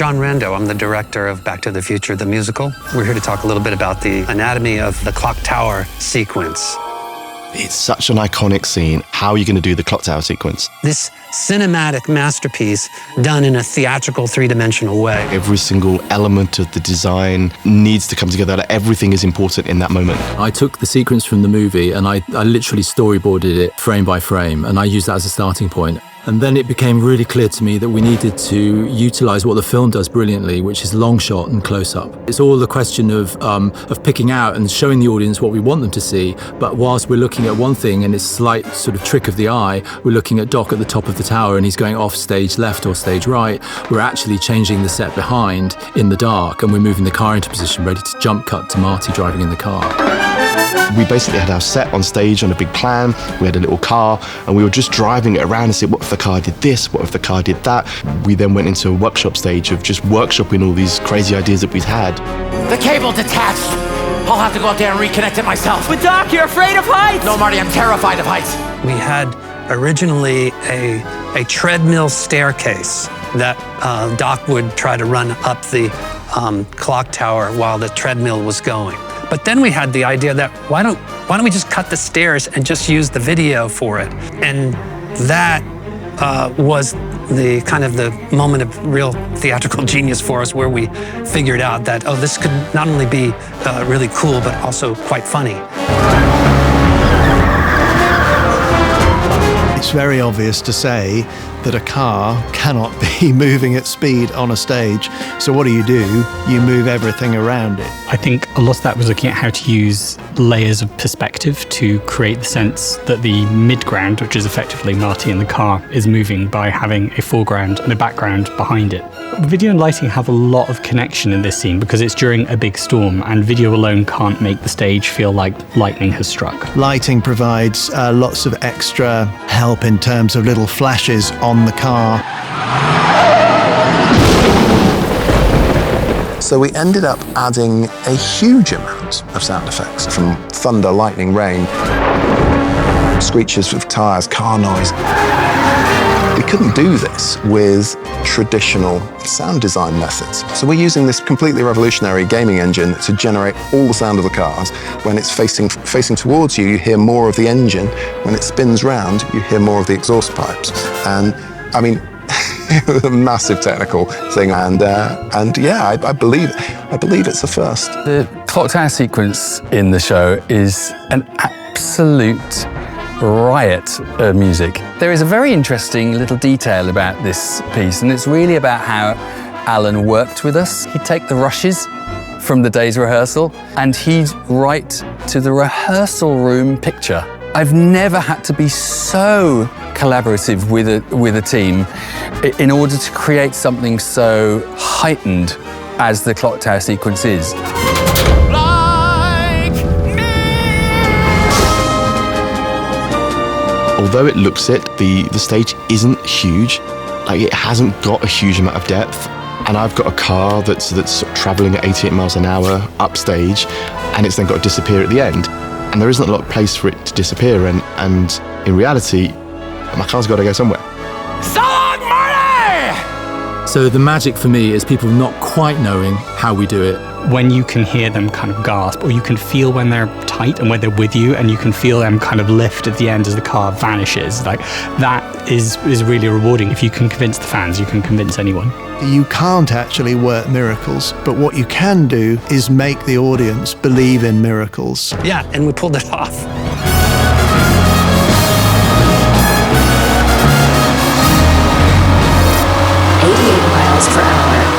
John Rando. I'm the director of Back to the Future, the musical. We're here to talk a little bit about the anatomy of the clock tower sequence. It's such an iconic scene. How are you going to do the clock tower sequence? This cinematic masterpiece done in a theatrical, three-dimensional way. Every single element of the design needs to come together. Everything is important in that moment. I took the sequence from the movie and I literally storyboarded it frame by frame, and I used that as a starting point. And then it became really clear to me that we needed to utilize what the film does brilliantly, which is long shot and close up. It's all the question of picking out and showing the audience what we want them to see. But whilst we're looking at one thing and it's a slight sort of trick of the eye, we're looking at Doc at the top of the tower and he's going off stage left or stage right. We're actually changing the set behind in the dark, and we're moving the car into position ready to jump cut to Marty driving in the car. We basically had our set on stage on a big plan. We had a little car and we were just driving it around and said, what if the car did this? What if the car did that? We then went into a workshop stage of just workshopping all these crazy ideas that we'd had. The cable detached. I'll have to go out there and reconnect it myself. But Doc, you're afraid of heights! No, Marty, I'm terrified of heights. We had originally a treadmill staircase that Doc would try to run up the clock tower while the treadmill was going. But then we had the idea that why don't we just cut the stairs and just use the video for it? And that was the kind of the moment of real theatrical genius for us, where we figured out that, oh, this could not only be really cool, but also quite funny. It's very obvious to say that a car cannot be moving at speed on a stage. So what do? You move everything around it. I think a lot of that was looking at how to use layers of perspective to create the sense that the midground, which is effectively Marty in the car, is moving by having a foreground and a background behind it. Video and lighting have a lot of connection in this scene because it's during a big storm, and video alone can't make the stage feel like lightning has struck. Lighting provides lots of extra help in terms of little flashes on the car. So we ended up adding a huge amount of sound effects, from thunder, lightning, rain, screeches of tires, car noise. We couldn't do this with traditional sound design methods. So we're using this completely revolutionary gaming engine to generate all the sound of the cars. When it's facing towards you, you hear more of the engine. When it spins round, you hear more of the exhaust pipes. And I mean, a massive technical thing, and yeah, I believe it's a first. The clock tower sequence in the show is an absolute riot of music. There is a very interesting little detail about this piece, and it's really about how Alan worked with us. He'd take the rushes from the day's rehearsal and he'd write to the rehearsal room picture. I've never had to be so collaborative with a team in order to create something so heightened as the clock tower sequence is. Although it looks it, the stage isn't huge. Like, it hasn't got a huge amount of depth. And I've got a car that's traveling at 88 miles an hour upstage, and it's then got to disappear at the end. And there isn't a lot of place for it to disappear, and in reality, my car's got to go somewhere. So long, Marty! So the magic for me is people not quite knowing how we do it. When you can hear them kind of gasp, or you can feel when they're tight and when they're with you, and you can feel them kind of lift at the end as the car vanishes, like that is really rewarding. If you can convince the fans, you can convince anyone. You can't actually work miracles, but what you can do is make the audience believe in miracles. Yeah, and we pulled it off. 88 miles per hour.